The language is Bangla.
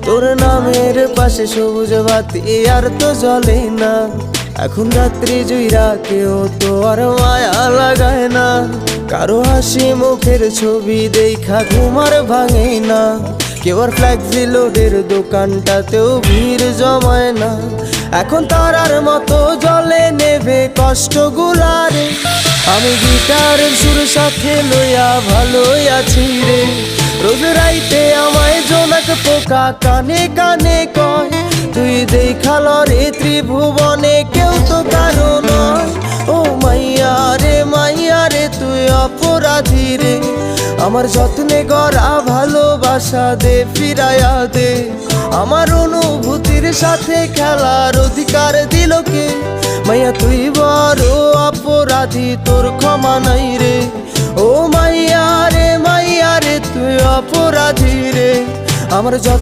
তোর নামের পাশে সবুজ বাতি আর তো জ্বলে না। এখন রাত্রি জুইরা কেউ তো আর মায়া লাগায় না। কারো হাসি মুখের ছবি দেখা ঘুমার ভাঙে না। কেউ আর ফ্ল্যাক্সি লোডের দোকানটাতেও ভিড় জমায় না। এখন তারার মতো জলে নেবে কষ্টগুলারে। আমি গিটারের সুর সাথে লইয়া ভালোই আছি রে। রোজ রাইতে আমায় জোনাক পোকা কানে কানে কয়, তুই দেখাল রে ত্রিভুবনে কেউ তো কারো নয়। ও মাইয়া রে তুই অপরাধী রে। আমার যত্নে গড়া ভালোবাসা দে ফিরাইয়া দে। আমার অনুভূতির সাথে খেলার অধিকার দিল কে? মাইয়া তুই বড় অপরাধী, তোর ক্ষমা নাই রে। ও মাইয়া রে তুই অপরাধী রে। আমার